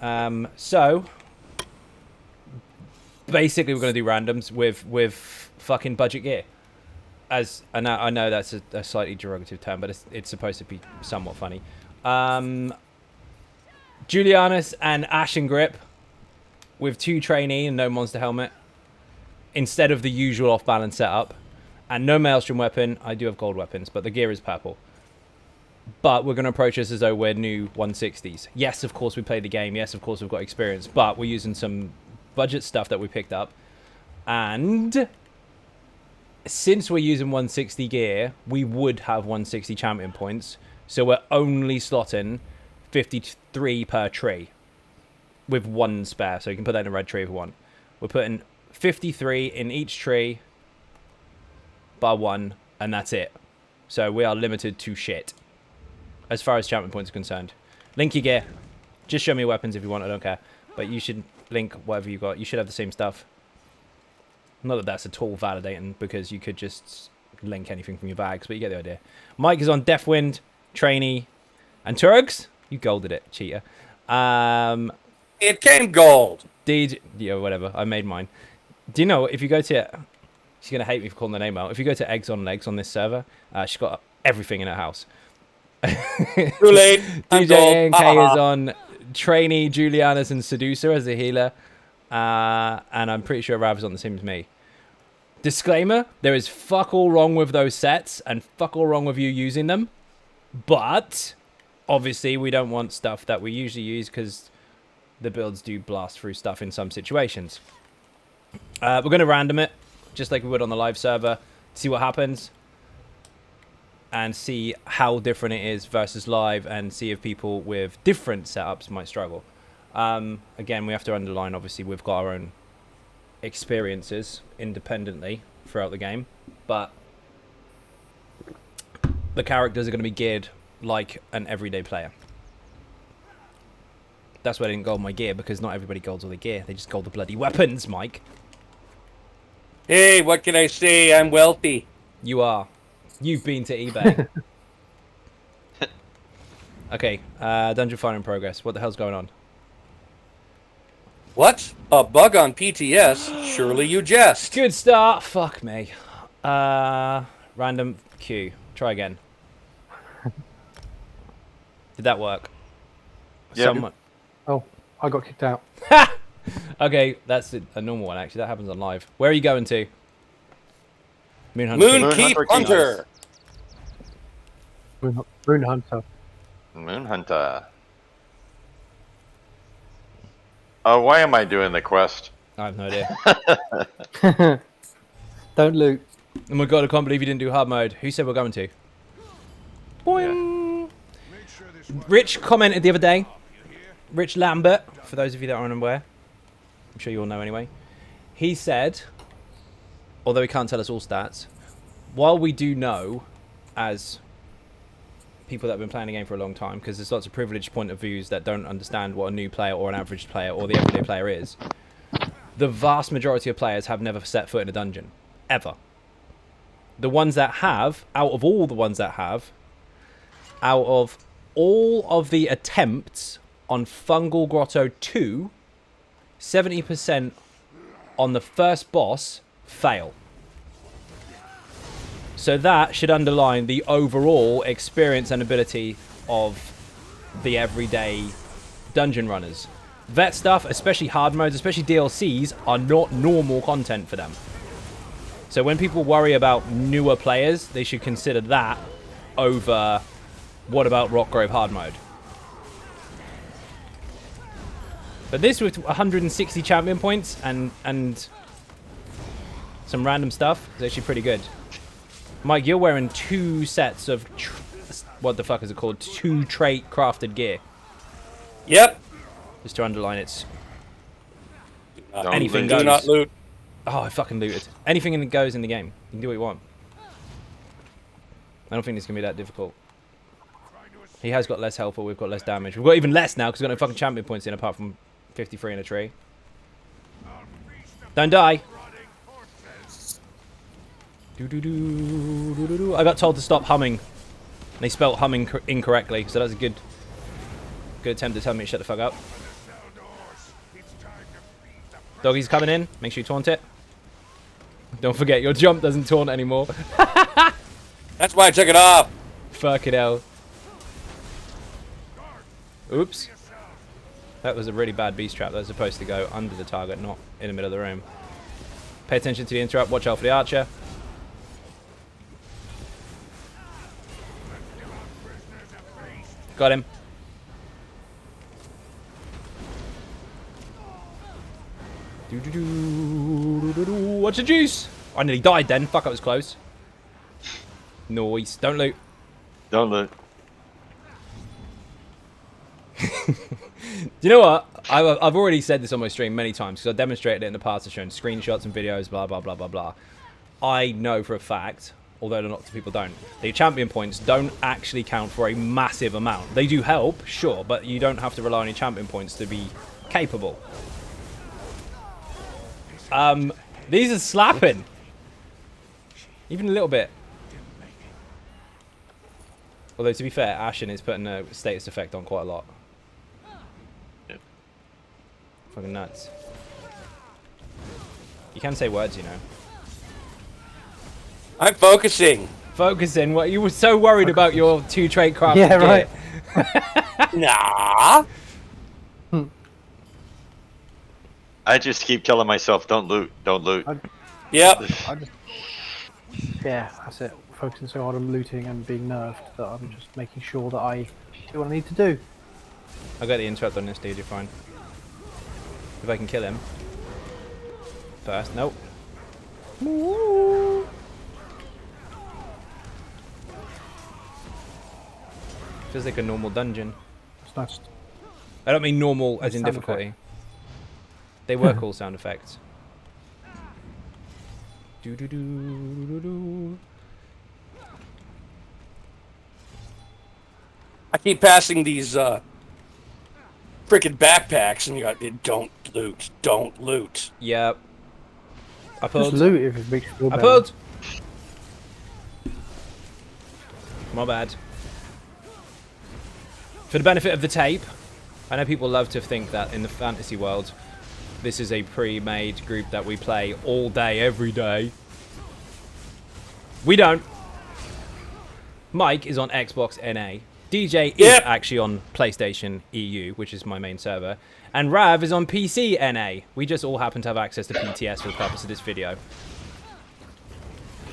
So basically, we're going to do randoms with fucking budget gear. As I know that's a slightly derogative term, but it's supposed to be somewhat funny. Julianus and Ashen Grip with 2 trainee and no monster helmet instead of the usual off-balance setup, and no Maelstrom weapon. I do have gold weapons, but the gear is purple. But we're going to approach this as though we're new 160s. Yes, of course we played the game. Yes, of course we've got experience, but we're using some budget stuff that we picked up. And since we're using 160 gear, we would have 160 champion points. So we're only slotting 53 per tree with 1 spare. So you can put that in a red tree if you want. We're putting 53 in each tree by 1, and that's it. So we are limited to shit as far as champion points are concerned. Link your gear. Just show me your weapons if you want. I don't care. But you should link whatever you got. You should have the same stuff. Not that that's at all validating, because you could just link anything from your bags, but you get the idea. Mike is on Deathwind, Trainee, and Turgs. You golded it, cheater. It came gold. Yeah, whatever. I made mine. Do you know, if you go to... She's going to hate me for calling the name out. If you go to Eggs on Legs on this server, she's got everything in her house. Too late. DJ NK is on Trainee, Julianus, and Seducer as a healer. And I'm pretty sure Rav's on the same as me. Disclaimer, there is fuck all wrong with those sets and fuck all wrong with you using them. But obviously we don't want stuff that we usually use because the builds do blast through stuff in some situations. We're going to random it just like we would on the live server, see what happens and see how different it is versus live, and see if people with different setups might struggle. Again, we have to underline, obviously, we've got our own experiences independently throughout the game, but the characters are going to be geared like an everyday player. That's why I didn't gold my gear, because not everybody golds all their gear. They just gold the bloody weapons, Mike. Hey, what can I say? I'm wealthy. You are. You've been to eBay. Okay, Dungeon Fire in progress. What the hell's going on? What? A bug on PTS? Surely you jest. Good start. Fuck me. Random queue. Try again. Did that work? Yeah. Someone... Oh, I got kicked out. Okay, that's a normal one, actually. That happens on live. Where are you going to? Moonkeep Hunter. Moon Hunter. Moon Hunter. Oh, why am I doing the quest? I have no idea. Don't loot. Oh my god, I can't believe you didn't do hard mode. Who said we're going to? Boing. Rich commented the other day. Rich Lambert, for those of you that aren't aware. I'm sure you all know anyway. He said, although he can't tell us all stats, while we do know, as people that have been playing the game for a long time, because there's lots of privileged point of views that don't understand what a new player or an average player or the everyday player is, the vast majority of players have never set foot in a dungeon. Ever. The ones that have, out of all the ones that have, out of all of the attempts on Fungal Grotto 2, 70% on the first boss fail. So that should underline the overall experience and ability of the everyday dungeon runners. Vet stuff, especially hard modes, especially DLCs, are not normal content for them. So when people worry about newer players, they should consider that over what about Rockgrove hard mode. But this with 160 champion points and some random stuff is actually pretty good. Mike, you're wearing 2 sets of... what the fuck is it called? 2 trait crafted gear. Yep. Just to underline it's... Don't anything loot. goes. Do not loot. Oh, I fucking looted. Anything that goes in the game. You can do what you want. I don't think it's going to be that difficult. He has got less health, but we've got less damage. We've got even less now because we've got no fucking champion points in apart from 53 in a tree. Don't die. I got told to stop humming. They spelt humming incorrectly, so that's a good attempt to tell me to shut the fuck up. Doggy's coming in. Make sure you taunt it. Don't forget, your jump doesn't taunt anymore. That's why I took it off. Fucking hell. Oops. That was a really bad beast trap. That was supposed to go under the target, not in the middle of the room. Pay attention to the interrupt. Watch out for the archer. Got him. Watch the juice. I nearly died then. Fuck, I was close. Noise. Don't loot. Don't loot. Do you know what? I've already said this on my stream many times because I demonstrated it in the past. I've shown screenshots and videos, blah, blah, blah, blah, blah. I know for a fact, although lots of people don't, the champion points don't actually count for a massive amount. They do help, sure, but you don't have to rely on your champion points to be capable. These are slapping. Even a little bit. Although, to be fair, Ashen is putting a status effect on quite a lot. Yep. Fucking nuts. You can say words, you know. I'm focusing. Focusing. What, you were so worried about your 2 trait craft. Yeah, right. Nah. I just keep telling myself, don't loot, don't loot. Yep. Yeah, that's it. Focusing so hard on looting and being nerfed that I'm just making sure that I do what I need to do. I got the interrupt on this dude, you're fine. If I can kill him. First, nope. Feels like a normal dungeon. It's nice. I don't mean normal as in Sound difficulty. They were cool sound effects. Do do do do do. I keep passing these freaking backpacks, and you got don't loot, don't loot. Yep. I Just pulled. loot if it makes you feel I better. pulled. My bad. For the benefit of the tape, I know people love to think that in the fantasy world, this is a pre-made group that we play all day, every day. We don't. Mike is on Xbox NA. DJ is Yep. actually on PlayStation EU, which is my main server. And Rav is on PC NA. We just all happen to have access to PTS for the purpose of this video.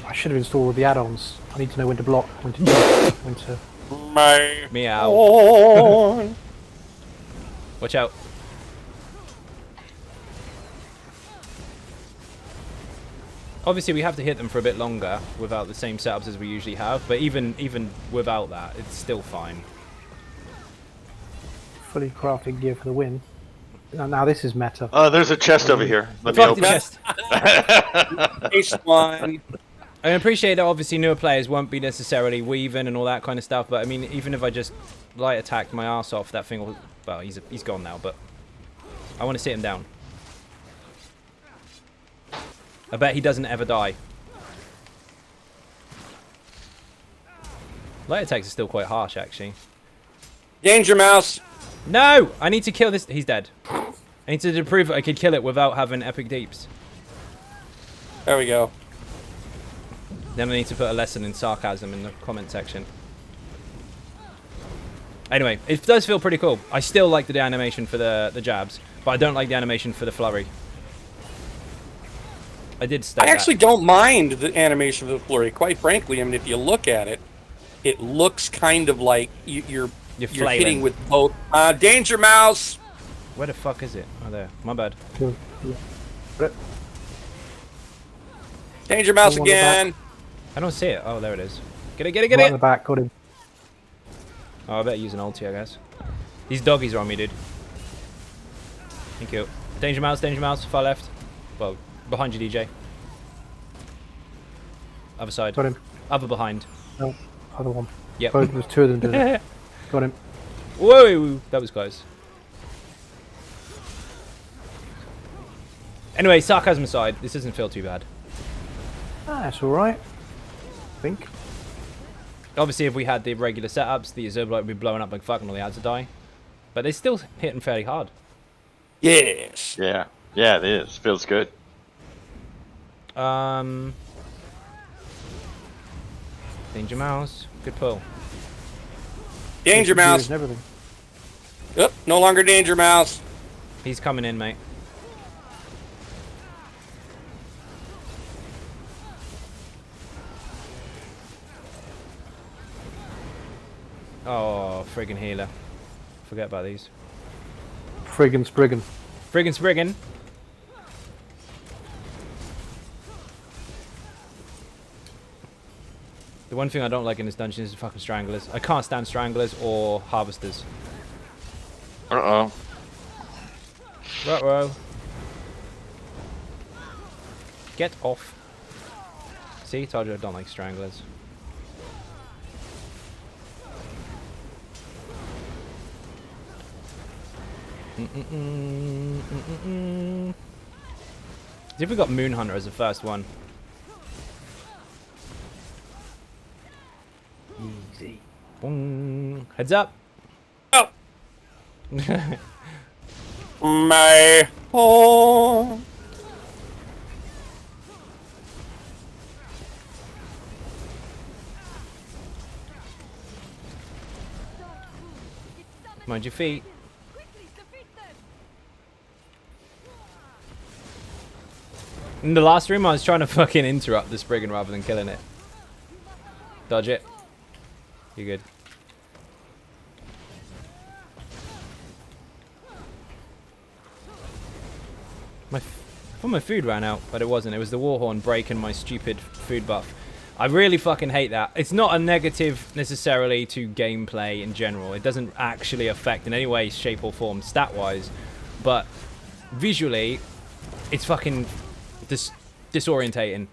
I should have installed all the add-ons. I need to know when to block, when to jump, when to... Meow. On. Watch out. Obviously, we have to hit them for a bit longer without the same setups as we usually have, but even without that, it's still fine. Fully crafted gear for the win. Now this is meta. There's a chest over here. Let me Fuck the open it. chest. Baseline. I appreciate that obviously newer players won't be necessarily weaving and all that kind of stuff, but I mean, even if I just light attacked my ass off, that thing will... Well, he's gone now, but I want to sit him down. I bet he doesn't ever die. Light attacks are still quite harsh, actually. Danger mouse. No! I need to kill this... He's dead. I need to prove that I could kill it without having epic deeps. There we go. Then I need to put a lesson in sarcasm in the comment section. Anyway, it does feel pretty cool. I still like the animation for the jabs, but I don't like the animation for the flurry. I did state I actually don't mind the animation of the flurry. Quite frankly, I mean, if you look at it, it looks kind of like you're flailing. hitting with both. Danger mouse. Where the fuck is it? Oh, there. My bad. Danger mouse Someone in the again. I don't see it. Oh, there it is. Get it, get it, Right get in it! the back, got him. Oh, I better use an ulti, I guess. These doggies are on me, dude. Thank you. Danger mouse, far left. Well, behind you, DJ. Other side. Got him. Other behind. No, other one. Yep. Both, there's two of them doing it. Got him. Whoa, that was close. Anyway, sarcasm aside, this doesn't feel too bad. That's alright. I think. Obviously, if we had the regular setups, the Azurblight would be blowing up like fuck and all the ads would die. But they're still hitting fairly hard. Yes. Yeah. Yeah, it is. Feels good. Danger Mouse. Good pull. Danger Mouse. And everything. Yep, no longer Danger Mouse. He's coming in, mate. Oh, friggin' healer. Forget about these. Friggin' Spriggin. Friggin' Spriggin. The one thing I don't like in this dungeon is the fucking stranglers. I can't stand stranglers or harvesters. Uh-oh. Ruh-roh. Get off. See, told you I don't like stranglers. See if we got Moon Hunter as the first one. Easy. Boom. Heads up. Oh. My home. Mind your feet. In the last room, I was trying to fucking interrupt the Spriggan rather than killing it. Dodge it. You're good. I thought my food ran out, but it wasn't. It was the Warhorn breaking my stupid food buff. I really fucking hate that. It's not a negative necessarily to gameplay in general. It doesn't actually affect in any way, shape or form stat-wise. But visually, it's fucking disorientating.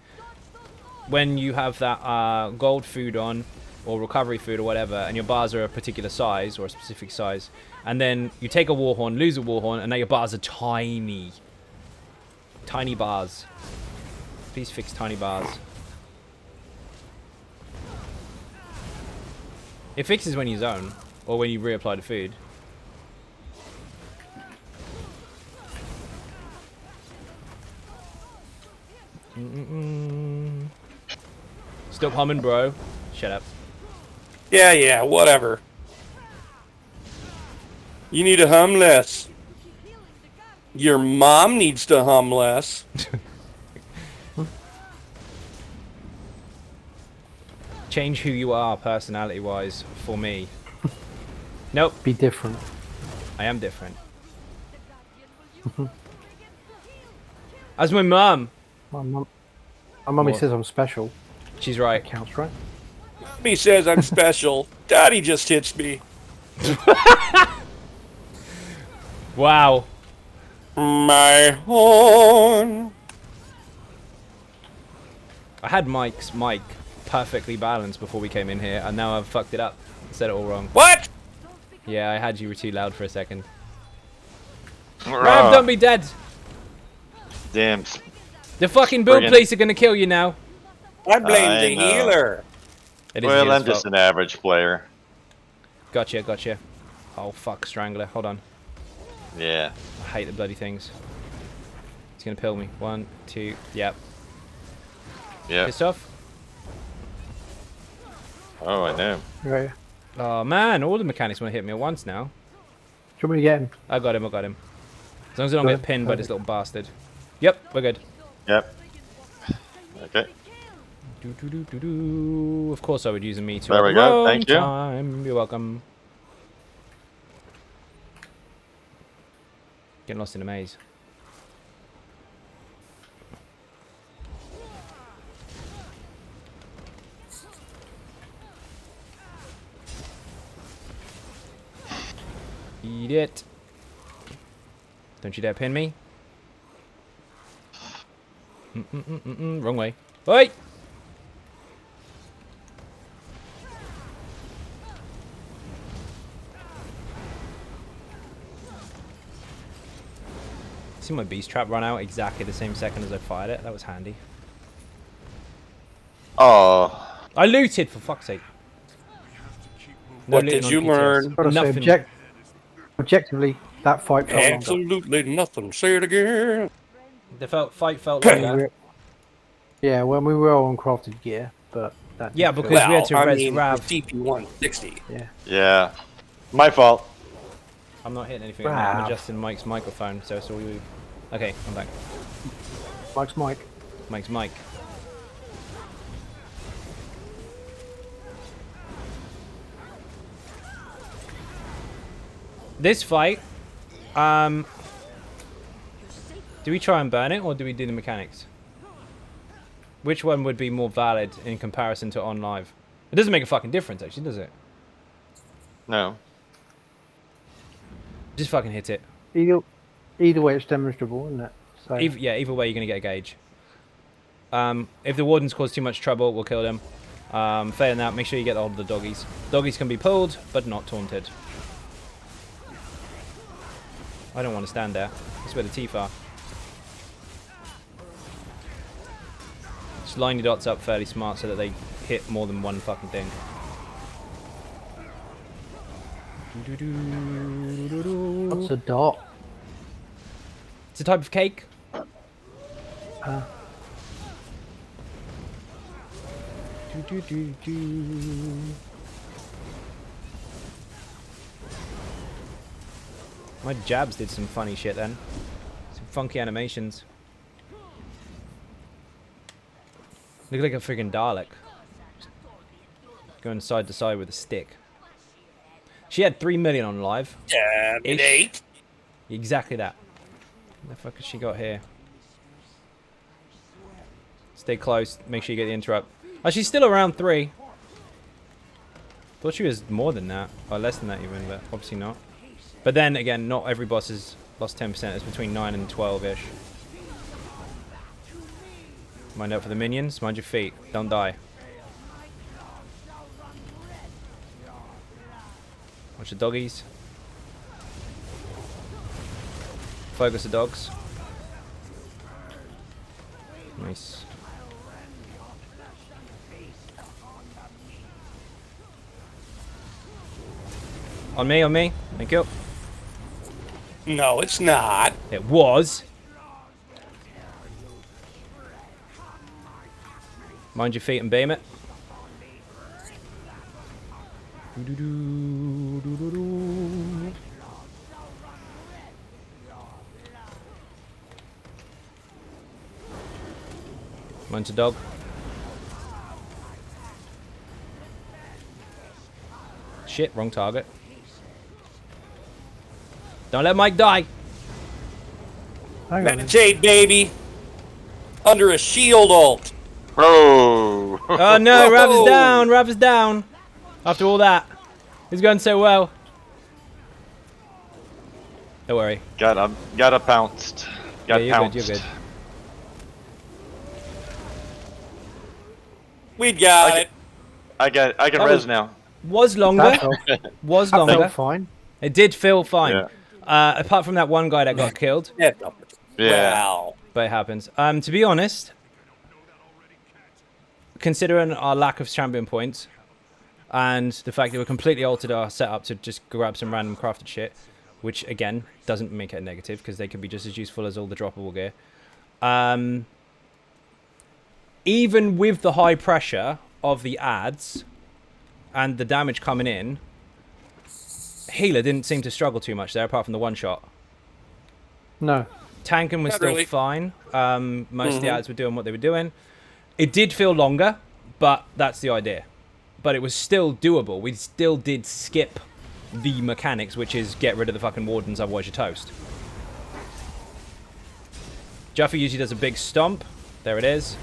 When you have that gold food on, or recovery food or whatever, and your bars are a particular size, or a specific size, and then you take a Warhorn, lose a Warhorn, and now your bars are tiny. Tiny bars. Please fix tiny bars. It fixes when you zone, or when you reapply the food. Stop humming, bro. Shut up. Yeah, whatever. You need to hum less. Your mom needs to hum less. Change who you are personality-wise for me. Nope. Be different. I am different. As my mum. My mummy says I'm special. She's right. That counts, right? Mommy says I'm special. Daddy just hits me. Wow. My horn. I had Mike's mic perfectly balanced before we came in here, and now I've fucked it up. Said it all wrong. What? Yeah, I had you were too loud for a second. Rav, don't be dead. Damn. The fucking build police are gonna kill you now. I blame I the know. healer. It is Well, Healer's I'm just fault. an average player. Gotcha, gotcha. Oh fuck, Strangler. Hold on. Yeah. I hate the bloody things. It's gonna pill me. 1, 2, yep. Yeah. Pissed off? Oh, I know. Right. Oh man, all the mechanics want to hit me at once now. Do you want me to get him? I got him, I got him. As long as I don't Good, get pinned by this perfect. little bastard. Yep, we're good. Yep. Okay. Of course I would use a meter. There at we the go, wrong thank you. time. You're welcome. Getting lost in a maze. Eat it. Don't you dare pin me. Wrong way. Oi! See my beast trap run out exactly the same second as I fired it. That was handy. Oh. I looted, for fuck's sake. No What looting did on you PTS. learn? Gotta say, Nothing. Objectively, that fight felt longer. Absolutely nothing. Say it again. The fight felt When we longer. were- Yeah, when we were on crafted gear, but that. Yeah, did feel- because we had to I res mean, Rav. DP 160. Yeah. Yeah. My fault. I'm not hitting anything. I'm Rav. adjusting Mike's microphone, so it's all you. Okay, I'm back. Mike's Mike. Mike's Mike. This fight, do we try and burn it or do we do the mechanics? Which one would be more valid in comparison to on live? It doesn't make a fucking difference, actually, does it? No. Just fucking hit it. Either way, it's demonstrable, isn't it? So Either way, you're gonna get a gauge. If the wardens cause too much trouble, we'll kill them. Failing that, make sure you get hold of the doggies. Doggies can be pulled, but not taunted. I don't want to stand there. That's where the teeth are. Just line your dots up fairly smart so that they hit more than one fucking thing. what's a dot? It's a type of cake. My jabs did some funny shit then. Some funky animations. Look like a friggin' Dalek. Going side to side with a stick. She had 3 million on live. Yeah, it Ish. ain't. Exactly that. What the fuck has she got here? Stay close. Make sure you get the interrupt. Oh, she's still around 3. Thought she was more than that. Or less than that even, but obviously not. But then again, not every boss has lost 10%. It's between 9 and 12-ish. Mind out for the minions. Mind your feet. Don't die. Watch the doggies. Focus the dogs. Nice. On me, on me. Thank you. No, it's not. It was. Mind your feet and beam it. Mine's a dog. Shit, wrong target. Don't let Mike die. Hang on. Meditate, baby. Under a shield ult. Oh. Oh no, Rav is Whoa. down. Rav is down. After all that, he's going so well. Don't worry. Got a pounced. Got Yeah, you're pounced. good. You're good. We got it. I can That res was- now. Was longer. That felt, Was that longer. felt fine. It did feel fine. Yeah. Apart from that one guy that got killed. Yeah. Yeah. Wow. But it happens. To be honest, considering our lack of champion points and the fact that we completely altered our setup to just grab some random crafted shit, which again doesn't make it a negative because they could be just as useful as all the droppable gear. Even with the high pressure of the ads and the damage coming in, healer didn't seem to struggle too much there apart from the one shot. No. Tanking was Not still really. fine. Most of the ads were doing what they were doing. It did feel longer, but that's the idea. But it was still doable. We still did skip the mechanics, which is get rid of the fucking wardens, otherwise you're toast. Jaffa usually does a big stomp. There it is.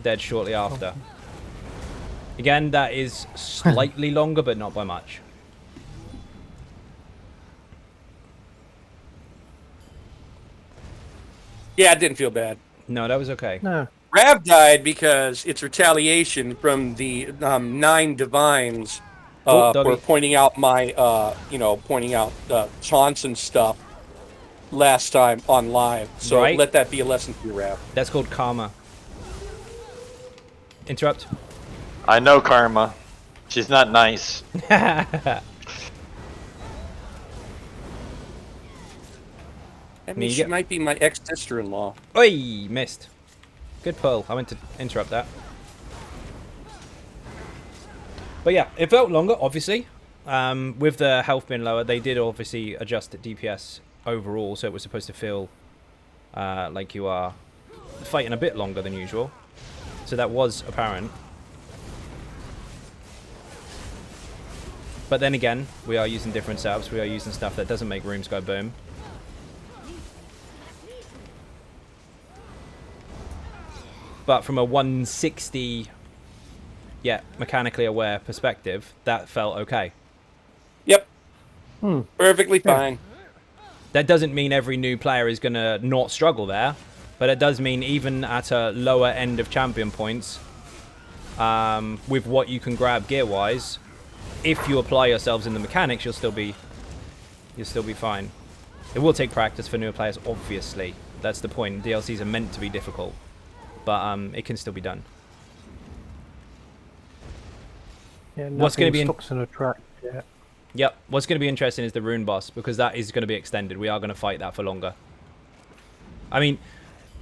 Dead shortly after. Again, that is slightly longer, but not by much. Yeah, it didn't feel bad. No, that was okay. No. Rav died because it's retaliation from the 9 divines Oh, for doggy. pointing out my, pointing out taunts and stuff last time on live. So Right. let that be a lesson for you, Rav. That's called karma. Interrupt. I know Karma. She's not nice. I Can mean, you she get- might be my ex-sister-in-law. Oi, missed. Good pull. I meant to interrupt that. But yeah, it felt longer, obviously. With the health being lower, they did obviously adjust the DPS overall, so it was supposed to feel like you are fighting a bit longer than usual. So that was apparent. But then again, we are using different setups. We are using stuff that doesn't make rooms go boom. But from a 160, mechanically aware perspective, that felt okay. Yep. Perfectly fine. That doesn't mean every new player is going to not struggle there, but it does mean even at a lower end of champion points, with what you can grab gear-wise, if you apply yourselves in the mechanics, you'll still be fine. It will take practice for newer players, obviously. That's the point. DLCs are meant to be difficult, but it can still be done. Yeah, What's gonna be stocks in a track? Yeah. Yep. What's going to be interesting is the rune boss, because that is going to be extended. We are going to fight that for longer. I mean,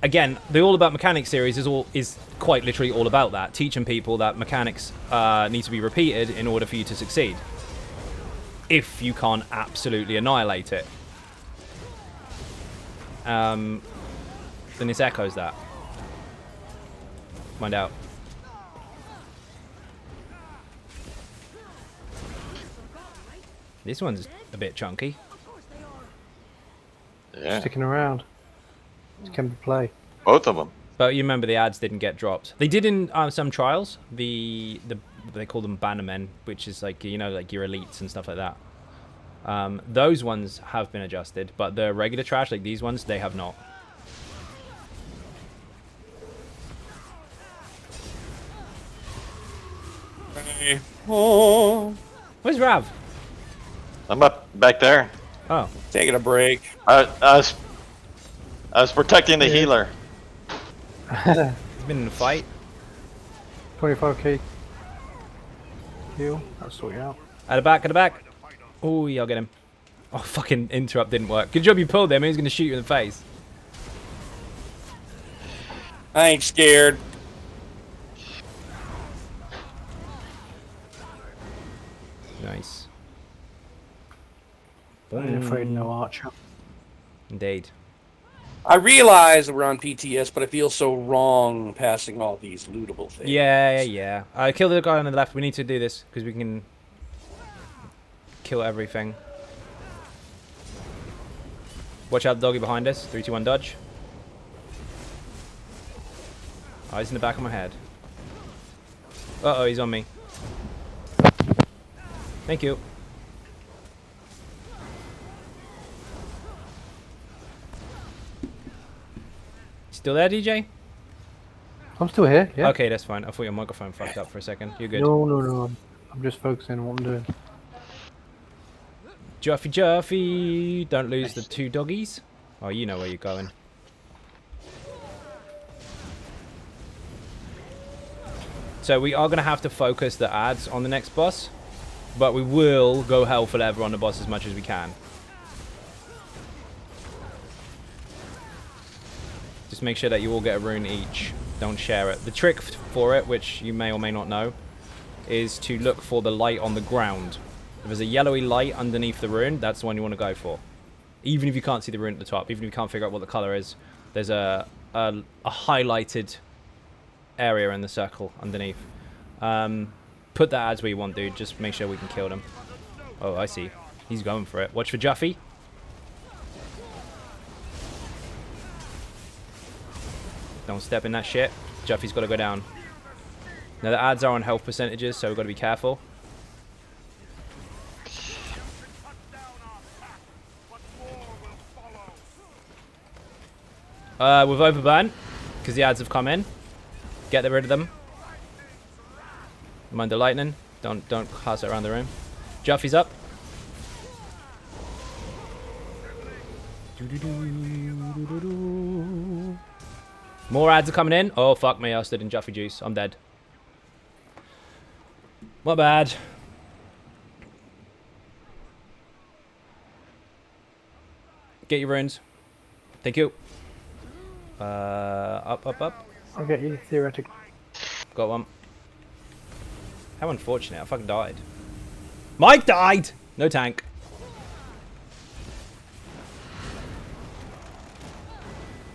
again, the All About Mechanics series is quite literally all about that, teaching people that mechanics need to be repeated in order for you to succeed. If you can't absolutely annihilate it. Then this echoes that. Find out. This one's a bit chunky. Yeah. Sticking around. It can be play. Both of them. But you remember the ads didn't get dropped. They did in some trials. They call them bannermen, which is like, you know, like your elites and stuff like that. Those ones have been adjusted, but the regular trash, like these ones, they have not. Oh, Where's Rav? I'm up back there. Oh, taking a break. I was protecting the healer. he's been in a fight. 25k heal. I'll sort you out. At the back, at the back. Oh, I'll get him. Oh, fucking interrupt didn't work. Good job you pulled him. He was going to shoot you in the face. I ain't scared. Nice. I ain't afraid of no archer. Indeed. I realize we're on PTS, but I feel so wrong passing all these lootable things. Yeah. I killed the guy on the left. We need to do this because we can kill everything. Watch out, the doggy behind us. 3, 2, 1, dodge. Oh, he's in the back of my head. Uh-oh, he's on me. Thank you. Still there, DJ? I'm still here. Yeah. Okay, that's fine. I thought your microphone fucked up for a second. You're good. No. I'm just focusing on what I'm doing. Juffy. Don't lose the 2 doggies. Oh, you know where you're going. So we are going to have to focus the ads on the next boss. But we will go hell for leather on the boss as much as we can. Just make sure that you all get a rune each. Don't share it. The trick for it, which you may or may not know, is to look for the light on the ground. If there's a yellowy light underneath the rune, that's the one you want to go for. Even if you can't see the rune at the top, even if you can't figure out what the color is, there's a highlighted area in the circle underneath. Put that ads where you want, dude. Just make sure we can kill them. Oh, I see. He's going for it. Watch for Juffy. Don't step in that shit. Juffy's got to go down. Now, the ads are on health percentages, so we've got to be careful. We've overburnt, because the ads have come in. Get rid of them. Mind the lightning. Don't pass it around the room. Juffy's up. More ads are coming in. Oh, fuck me. I stood in Juffy juice. I'm dead. My bad. Get your runes. Thank you. Up, up, up. I'll get you, theoretically. Got one. How unfortunate. I fucking died. Mike died! No tank.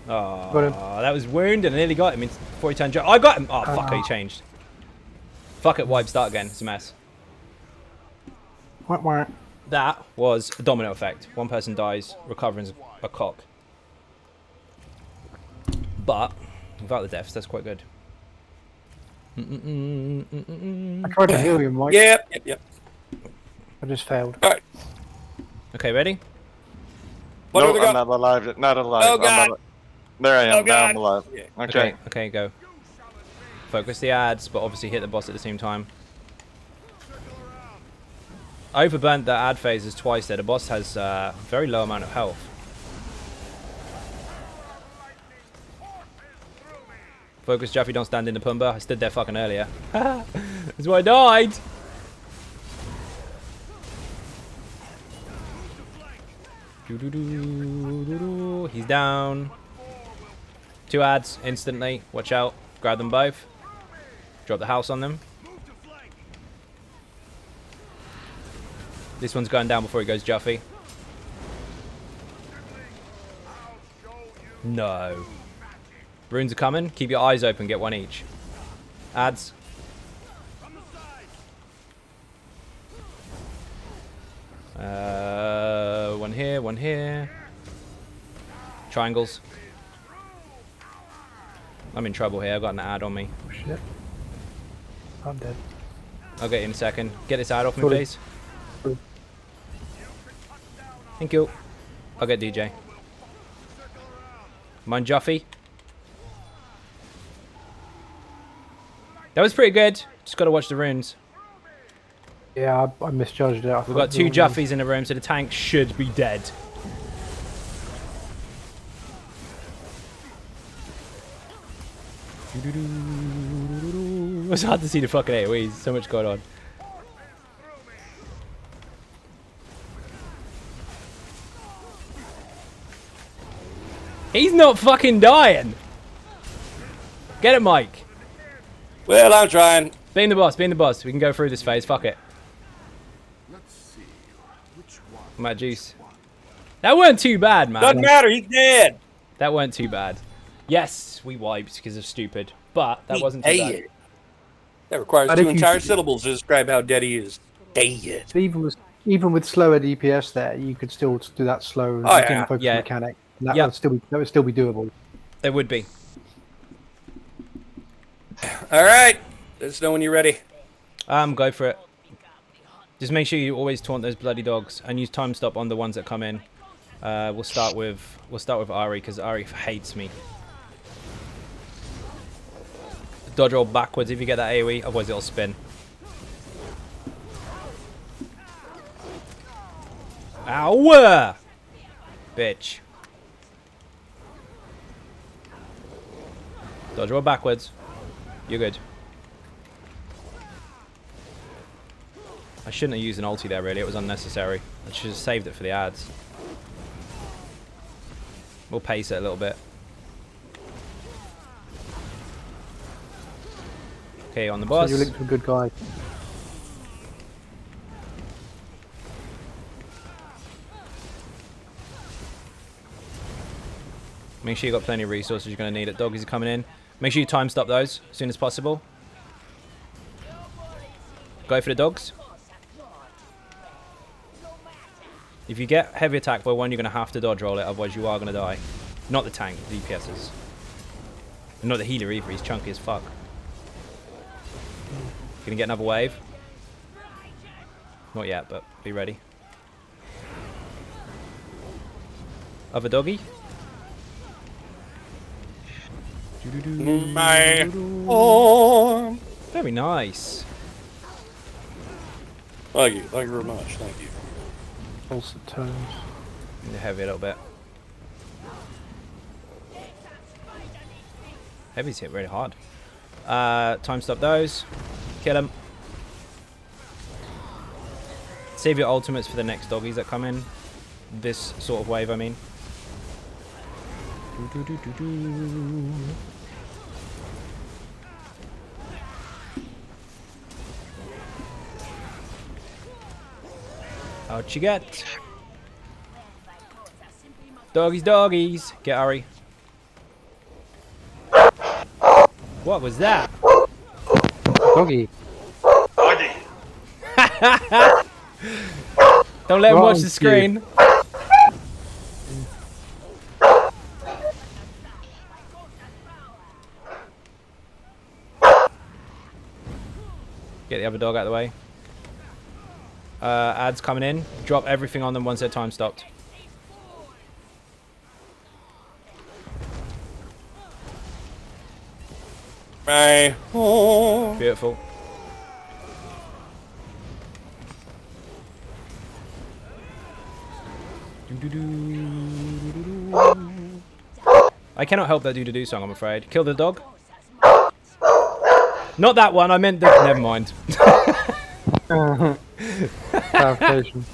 Oh, Got him. that was wound and I nearly got him before he turned jump. I got him! Oh, fuck, he changed. Fuck it, wipe, start again. It's a mess. Wah, wah. That was a domino effect. One person dies, recovering a cock. But, without the deaths, that's quite good. I tried to heal you, Mike. Yep. I just failed. All right. Okay, ready? What No, have we got? I'm not alive. Not alive. Oh, I'm God. not, there I am. Oh, Now God. I'm alive. Yeah. Okay. Okay, go. Focus the ads, but obviously hit the boss at the same time. I overburnt the ad phases twice there. The boss has a very low amount of health. Focus, Jeffy, don't stand in the Pumba. I stood there fucking earlier. That's why I died. He's down. 2 ads instantly. Watch out. Grab them both. Drop the house on them. This one's going down before he goes Juffy. No. Runes are coming. Keep your eyes open. Get one each. Ads. One here, one here. Triangles. I'm in trouble here. I've got an ad on me. Oh, shit. I'm dead. I'll get you in a second. Get this ad off me, Sorry. please. Thank you. I'll get DJ. Mind Juffy. That was pretty good. Just got to watch the runes. Yeah, I misjudged it. We've got 2 Juffies in the room, so the tank should be dead. It's hard to see the fucking AoEs. So much going on. He's not fucking dying. Get it, Mike. Well, I'm trying. Being the boss, being the boss. We can go through this phase. Fuck it. I'm at juice. That weren't too bad, man. Doesn't matter. He's dead. That weren't too bad. Yes, we wiped because of stupid, but that wasn't too He's bad. dead. That requires But 2 if you- entire syllables to describe how dead he is. Dead. So even with slower DPS there, you could still do that slow Oh, yeah. focus Yeah. mechanic. And that Yeah. would still be doable. It would be. All right. Let us know when you're ready. Go for it. Just make sure you always taunt those bloody dogs and use time stop on the ones that come in. We'll start with Ari because Ari hates me. Dodge roll backwards if you get that AoE, otherwise it'll spin. Ow! Bitch. Dodge roll backwards. You're good. I shouldn't have used an ulti there, really. It was unnecessary. I should have saved it for the ads. We'll pace it a little bit. Okay, on the boss. So you linked to a good guy. Make sure you got plenty of resources you're going to need it. Doggies are coming in. Make sure you time stop those as soon as possible. Go for the dogs. If you get heavy attack by one, you're going to have to dodge roll it, otherwise you are going to die. Not the tank, the DPSs. And not the healer either, he's chunky as fuck. Gonna get another wave. Not yet, but be ready. Other doggy. My arm. Very nice. Thank you. Thank you very much. Thank you. Also turns. Heavy a little bit. Heavy's hit really hard. Time stop those. Kill them. Save your ultimates for the next doggies that come in. This sort of wave, I mean. Out you get. Doggies, doggies. Get Ari. What was that? Doggy. Doggy. Don't let him watch Wrong the screen. Get the other dog out of the way. Ads coming in. Drop everything on them once their time stopped. My home. Beautiful. I cannot help that do song, I'm afraid. Kill the dog. Not that one, I meant the... Never mind. Clarification.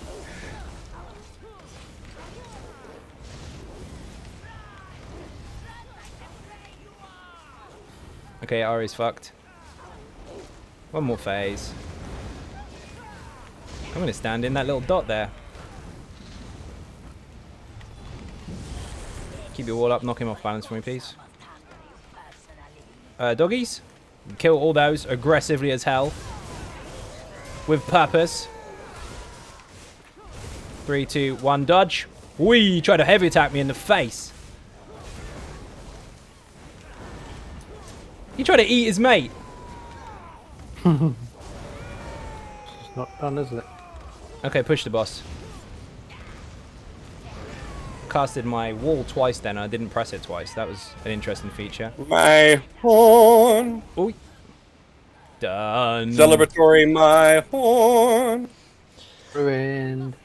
Okay, Ari's fucked. One more phase. I'm gonna stand in that little dot there. Keep your wall up, knock him off balance for me, please. Doggies. Kill all those aggressively as hell. With purpose. 3, 2, 1, dodge. Whee! Tried to heavy attack me in the face. He tried to eat his mate. It's not done, is it? Okay, push the boss. Casted my wall twice then, I didn't press it twice. That was an interesting feature. My horn. Ooh. Done. Celebratory my horn. Ruined.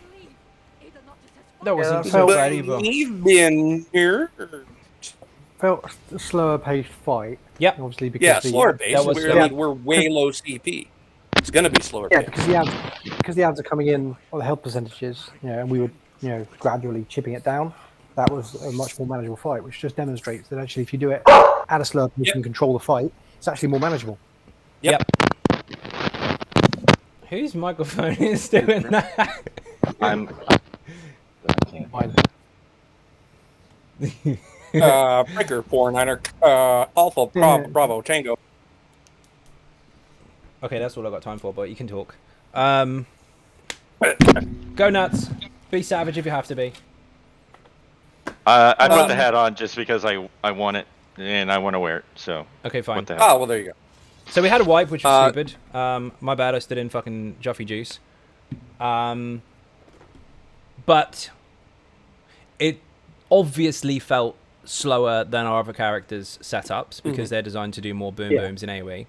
That wasn't Yeah, so that bad either. We've been here. Felt a slower paced fight. Yep. Obviously because Yeah, the, slower pace. that was- We're way low CP. It's gonna be slower Yeah, pace. because the ads are coming in on the health percentages, and we were, gradually chipping it down. That was a much more manageable fight, which just demonstrates that actually, if you do it at a slower pace Yep. and control the fight, it's actually more manageable. Yep. Whose microphone is doing that? I'm. Fine. Breaker 4-9er, Alpha Bravo Tango. Okay, that's all I got time for, but you can talk. Go nuts. Be savage if you have to be. I put the hat on just because I want it and I want to wear it. So Okay, fine. what the hell? Oh, well, there you go. So we had a wipe, which was stupid. My bad, I stood in fucking Juffy Juice. But it obviously felt slower than our other characters' setups because they're designed to do more boom booms in AoE.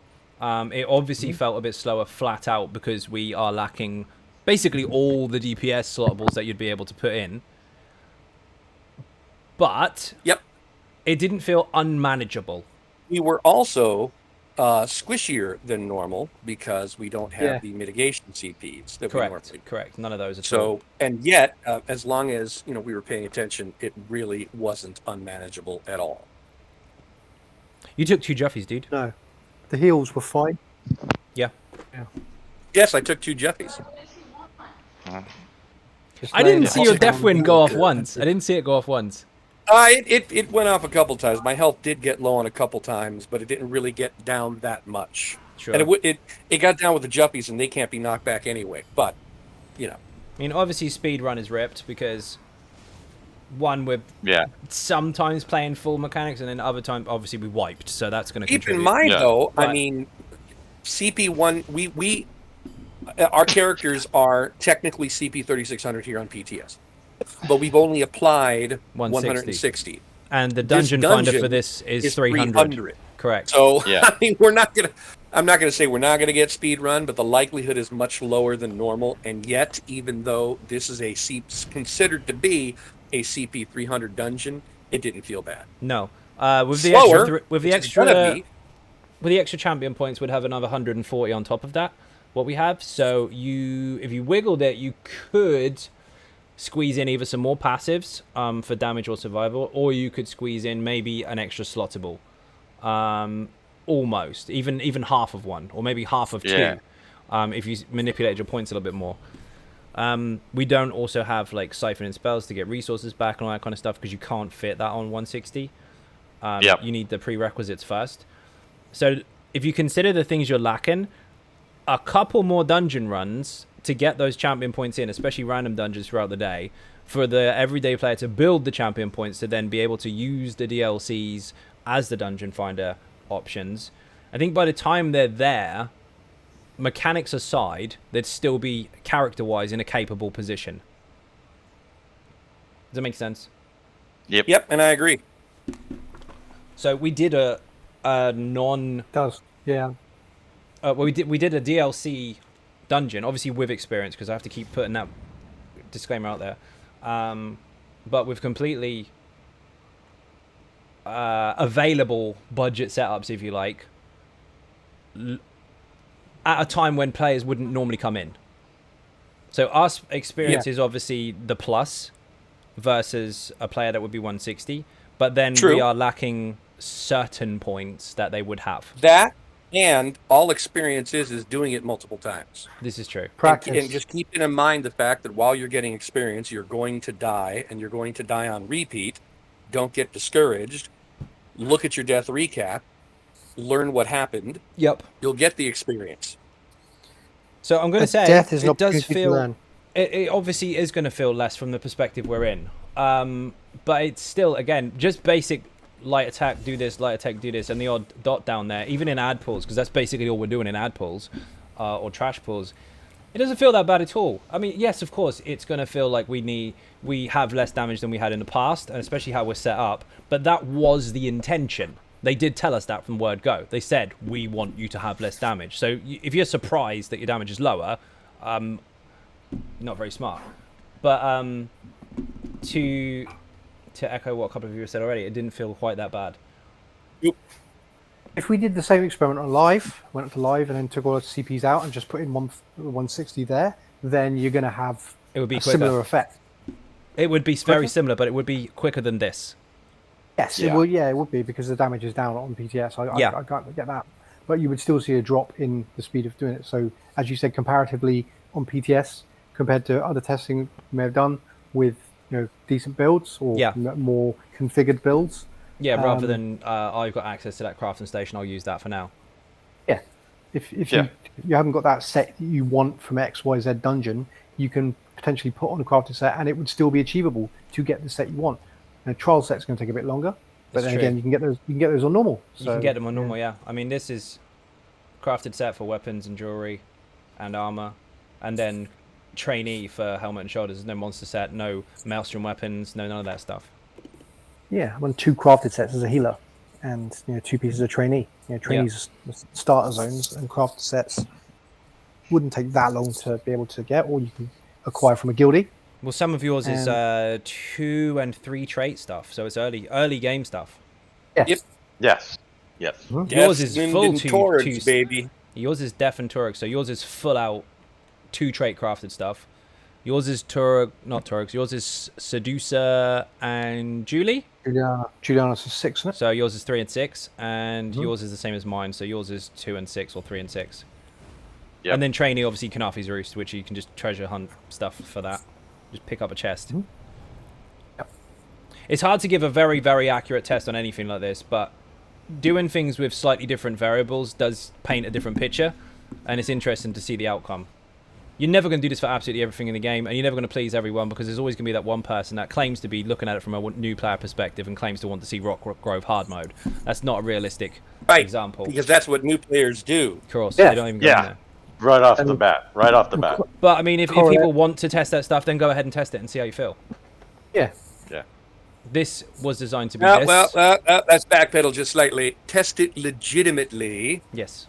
It obviously felt a bit slower flat out because we are lacking basically all the DPS slottables that you'd be able to put in. But Yep. it didn't feel unmanageable. We were also squishier than normal because we don't have Yeah. the mitigation CPs that we normally do. Correct. None of those at all. So, and yet, as long as we were paying attention, it really wasn't unmanageable at all. You took 2 Juffies, dude. No, the heals were fine. Yeah. Yes, I took 2 Jeffies. Just I didn't laying see your hot death down wind and go off good. once. I didn't see it go off once. It went off a couple times. My health did get low on a couple times, but it didn't really get down that much. Sure. And it got down with the Juffies, and they can't be knocked back anyway. But, I mean, obviously, speedrun is ripped because one, we're sometimes playing full mechanics, and then other times, obviously, we wiped, so that's going to keep contribute. in mind, though, But- I mean, CP1, our characters are technically CP 3600 here on PTS, but we've only applied 160. And the dungeon finder for this is 300. Correct. So Yeah. I mean, I'm not gonna say we're not gonna get speed run, but the likelihood is much lower than normal. And yet, even though this is considered to be a CP 300 dungeon, it didn't feel bad. No. With the Slower, extra, with the which it's gonna extra, be. with the extra champion points, we'd have another 140 on top of that. What we have. So if you wiggled it, you could squeeze in either some more passives for damage or survival, or you could squeeze in maybe an extra slottable. Almost. Even half of one, or maybe half of two, if you manipulated your points a little bit more. We don't also have like siphoning spells to get resources back and all that kind of stuff because you can't fit that on 160. You need the prerequisites first. So if you consider the things you're lacking, a couple more dungeon runs to get those champion points in, especially random dungeons throughout the day, for the everyday player to build the champion points to then be able to use the DLCs as the dungeon finder options. I think by the time they're there, mechanics aside, they'd still be character-wise in a capable position. Does that make sense? Yep, and I agree. So we did a non. Does yeah. Well, we did a DLC dungeon, obviously with experience, because I have to keep putting that disclaimer out there. But with completely available budget setups, if you like, at a time when players wouldn't normally come in. So our experience is obviously the plus versus a player that would be 160, but then we are lacking certain points that they would have. That, and all experience is doing it multiple times. This is true. Practice. And just keeping in mind the fact that while you're getting experience, you're going to die, and you're going to die on repeat. Don't get discouraged. Look at your death recap. Learn what happened. Yep. You'll get the experience. So I'm going to say death is it does opportunity to feel. learn. It obviously is going to feel less from the perspective we're in. But it's still, again, just basic light attack, do this, light attack, do this, and the odd dot down there, even in ad pulls, because that's basically all we're doing in ad pulls or trash pulls. It doesn't feel that bad at all. I mean, yes, of course, it's going to feel like we have less damage than we had in the past, and especially how we're set up. But that was the intention. They did tell us that from word go. They said, we want you to have less damage. So if you're surprised that your damage is lower, not very smart. But to echo what a couple of you have said already, it didn't feel quite that bad. If we did the same experiment on live, went up to live and then took all the CPs out and just put in 160 there, then you're going to have It would be a quicker. similar effect. It would be very similar, but it would be quicker than this. Yes, Yeah. it would be because the damage is down on PTS. I get that. But you would still see a drop in the speed of doing it. So, as you said, comparatively on PTS, compared to other testing you may have done with decent builds or more configured builds. Yeah, rather than I've got access to that crafting station, I'll use that for now. Yeah. If you haven't got that set that you want from XYZ dungeon, you can potentially put on a crafted set and it would still be achievable to get the set you want. A trial set's going to take a bit longer, but then again, you can get those on normal. So, you can get them on normal, yeah. I mean, this is crafted set for weapons and jewelry and armor, and then trainee for helmet and shoulders. There's no monster set, no maelstrom weapons, none of that stuff. Yeah, I want 2 crafted sets as a healer, and 2 pieces of trainee. Trainees starter zones and crafted sets wouldn't take that long to be able to get, or you can acquire from a guildie. Well, some of yours is 2 and 3 trait stuff, so it's early game stuff. Yeah. Yep. Yes. Yours is full Torrents, baby. Yours is Def and Turek, so yours is full out 2 trait crafted stuff. Yours is not Turek, yours is Seducer and Julie. Juliana's is 6, isn't it? So yours is 3 and 6, and yours is the same as mine, so yours is 2 and 6 or 3 and 6. Yep. And then trainee, obviously, Kanafi's Roost, which you can just treasure hunt stuff for that. Just pick up a chest. Yep. It's hard to give a very, very accurate test on anything like this, but doing things with slightly different variables does paint a different picture, and it's interesting to see the outcome. You're never going to do this for absolutely everything in the game, and you're never going to please everyone, because there's always going to be that one person that claims to be looking at it from a new player perspective and claims to want to see Rock Grove hard mode. That's not a realistic example. Because that's what new players do. Of course, Yeah. they don't even go in there. Right off the bat. But I mean, if people want to test that stuff, then go ahead and test it and see how you feel. Yeah. This was designed to be Well, let's backpedal just slightly. Test it legitimately. Yes.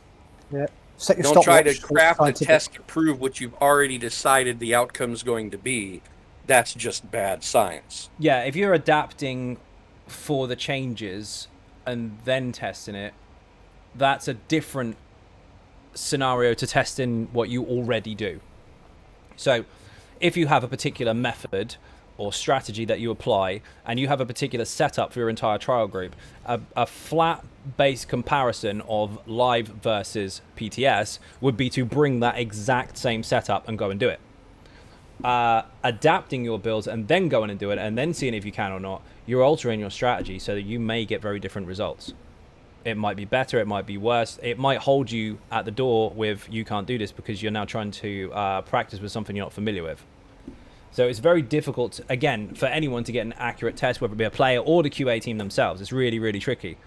Yeah. Set your Don't try to stopwatch craft a scientific. test to prove what you've already decided the outcome's going to be. That's just bad science. Yeah, if you're adapting for the changes and then testing it, that's a different scenario to testing what you already do. So if you have a particular method or strategy that you apply, and you have a particular setup for your entire trial group, a flat base comparison of live versus PTS would be to bring that exact same setup and go and do it. Adapting your builds and then going and do it and then seeing if you can or not, you're altering your strategy so that you may get very different results. It might be better, it might be worse, it might hold you at the door with you can't do this because you're now trying to practice with something you're not familiar with. So it's very difficult, again, for anyone to get an accurate test, whether it be a player or the QA team themselves. It's really, really tricky.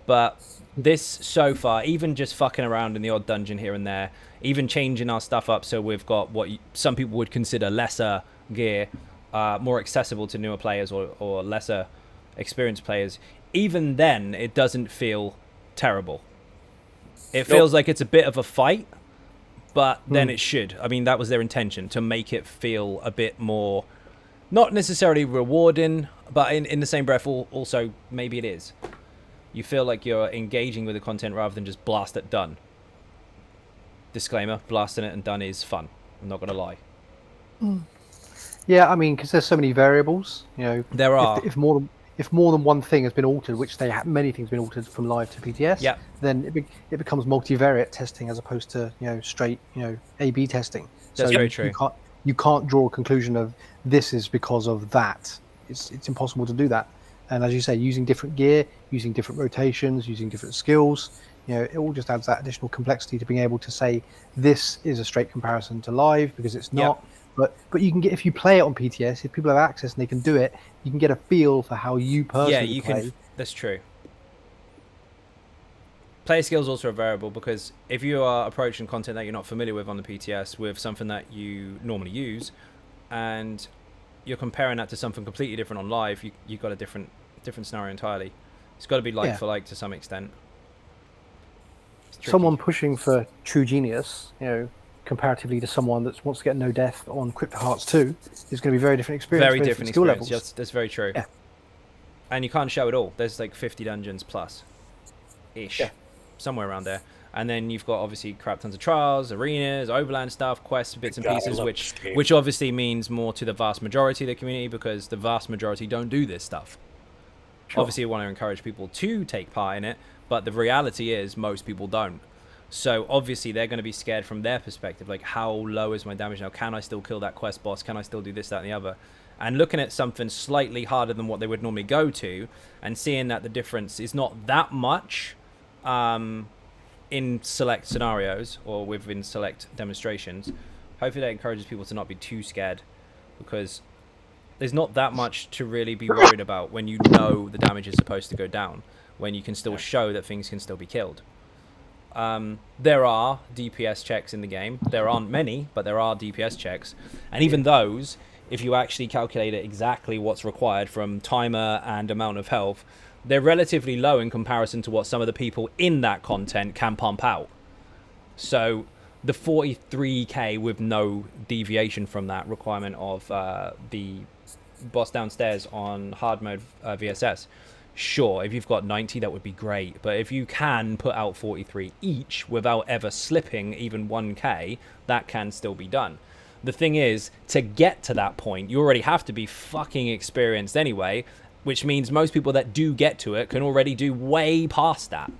But this, so far, even just fucking around in the odd dungeon here and there, even changing our stuff up so we've got what some people would consider lesser gear, more accessible to newer players or lesser experienced players, even then, it doesn't feel terrible. It feels like it's a bit of a fight, but then it should. I mean, that was their intention, to make it feel a bit more, not necessarily rewarding, but in the same breath, also maybe it is. You feel like you're engaging with the content rather than just blast it, done. Disclaimer, blasting it and done is fun. I'm not going to lie. Yeah, I mean, because there's so many variables, you know. There are. If more than one thing has been altered, which many things have been altered from live to PTS, then it becomes multivariate testing as opposed to straight A/B testing. That's very true. You can't draw a conclusion of this is because of that. It's impossible to do that. And as you say, using different gear, using different rotations, using different skills, it all just adds that additional complexity to being able to say this is a straight comparison to live because it's not. But you can get, if you play it on PTS, if people have access and they can do it, you can get a feel for how you personally play. Can. That's true. Player skills also a variable because if you are approaching content that you're not familiar with on the PTS with something that you normally use, and you're comparing that to something completely different on live, you've got a different scenario entirely. It's got to be like for like to some extent. Someone pushing for true genius, comparatively to someone that wants to get no death on Crypto Hearts 2 is going to be very different experience. Very different skill experience. levels. That's very true. Yeah. And you can't show it all. There's like 50 dungeons plus ish. Yeah. Somewhere around there. And then you've got obviously crap tons of trials, arenas, overland stuff, quests, bits and pieces, which obviously means more to the vast majority of the community because the vast majority don't do this stuff. Sure. Obviously, we want to encourage people to take part in it, but the reality is most people don't. So obviously they're going to be scared from their perspective, like how low is my damage now? Can I still kill that quest boss? Can I still do this, that, and the other? And looking at something slightly harder than what they would normally go to and seeing that the difference is not that much in select scenarios or within select demonstrations, hopefully that encourages people to not be too scared because there's not that much to really be worried about when you know the damage is supposed to go down, when you can still show that things can still be killed. There are DPS checks in the game. There aren't many, but there are DPS checks. And even those, if you actually calculate it exactly what's required from timer and amount of health, they're relatively low in comparison to what some of the people in that content can pump out. So the 43k with no deviation from that requirement of the boss downstairs on hard mode VSS, sure, if you've got 90, that would be great. But if you can put out 43 each without ever slipping even 1k, that can still be done. The thing is, to get to that point, you already have to be fucking experienced anyway, which means most people that do get to it can already do way past that.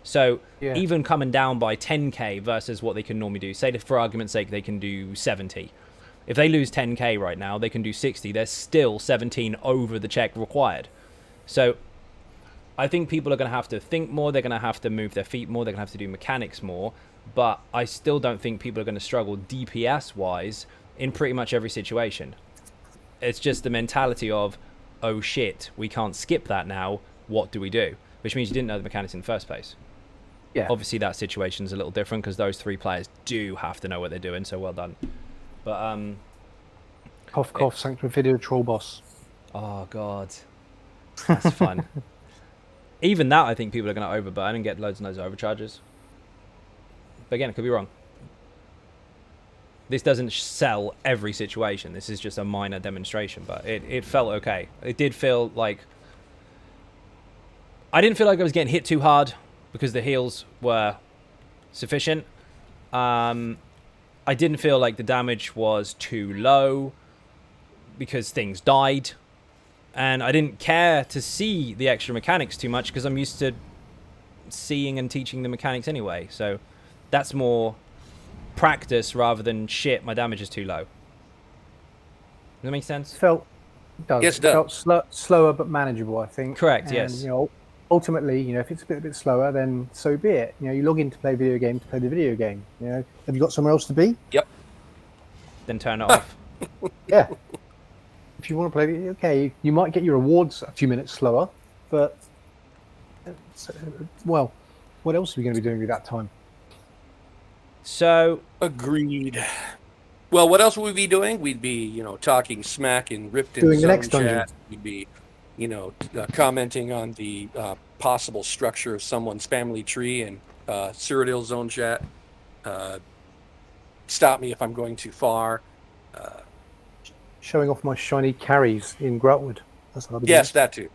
So even coming down by 10k versus what they can normally do, say for argument's sake, they can do 70. If they lose 10k right now, they can do 60. There's still 17 over the check required. So I think people are going to have to think more. They're going to have to move their feet more. They're going to have to do mechanics more. But I still don't think people are going to struggle DPS-wise in pretty much every situation. It's just the mentality of, oh shit, we can't skip that now. What do we do? Which means you didn't know the mechanics in the first place. Yeah. Obviously, that situation's a little different because those three players do have to know what they're doing. So well done. But cough, Sanctum Video Troll Boss. Oh god, that's fun. Even that, I think people are going to overburn and get loads and loads of overcharges. But again, it could be wrong. This doesn't sell every situation. This is just a minor demonstration, but it felt okay. It did feel like... I didn't feel like I was getting hit too hard because the heals were sufficient. I didn't feel like the damage was too low because things died. And I didn't care to see the extra mechanics too much because I'm used to seeing and teaching the mechanics anyway. So that's more practice rather than shit, my damage is too low. Does that make sense? It does. Yes, it It does. felt slower but manageable, I think. Correct, And, yes. You know, ultimately, you know, if it's a bit slower, then so be it. You know, you log in to play a video game to play the video game. You know, have you got somewhere else to be? Yep. Then turn it off. Yeah. If you want to play, okay, you might get your rewards a few minutes slower, but well, what else are we going to be doing with that time? So, Agreed. Well, what else would we be doing? We'd be, you know, talking smack in Ripped in Doing the Zone next dungeon. chat. We'd be, you know, commenting on the possible structure of someone's family tree in Cyrodiil Zone chat. Stop me if I'm going too far. Showing off my shiny carries in Groutwood. That's what I'll be Yes, that too.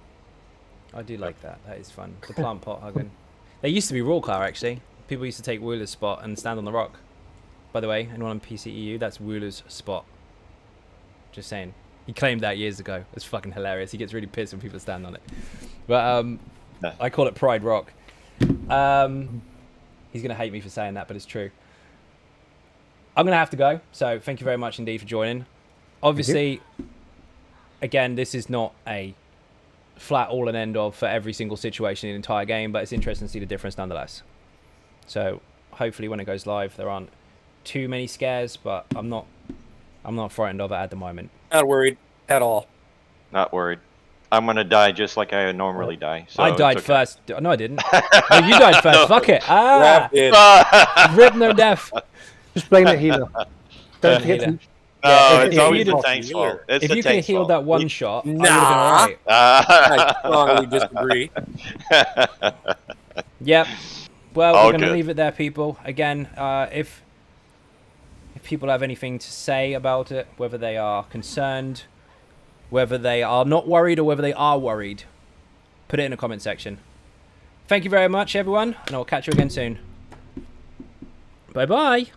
I do like that. That is fun. The plant pot hugging. There used to be Rawcar, actually. People used to take Wooler's spot and stand on the rock. By the way, anyone on PCEU, that's Wooler's spot. Just saying. He claimed that years ago. It's fucking hilarious. He gets really pissed when people stand on it. But I call it Pride Rock. He's going to hate me for saying that, but it's true. I'm going to have to go. So thank you very much indeed for joining. Obviously, again, this is not a flat all and end of for every single situation in the entire game, but it's interesting to see the difference nonetheless. So hopefully when it goes live, there aren't too many scares, but I'm not frightened of it at the moment. Not worried at all. Not worried. I'm gonna die just like I normally die. So I died it's okay. first. No, I didn't. No, you died first. Fuck it. Grab it. Rip no death. Just blame the healer. Don't forget healer. to. No, if it's you always the could've- tank's fault. It's If the you could have tank's healed fault. that one shot, Nah. I would have been I strongly disagree. Yep. Well, All we're going to good. leave it there, people. Again, if people have anything to say about it, whether they are concerned, whether they are not worried, or whether they are worried, put it in the comment section. Thank you very much, everyone, and I'll catch you again soon. Bye-bye.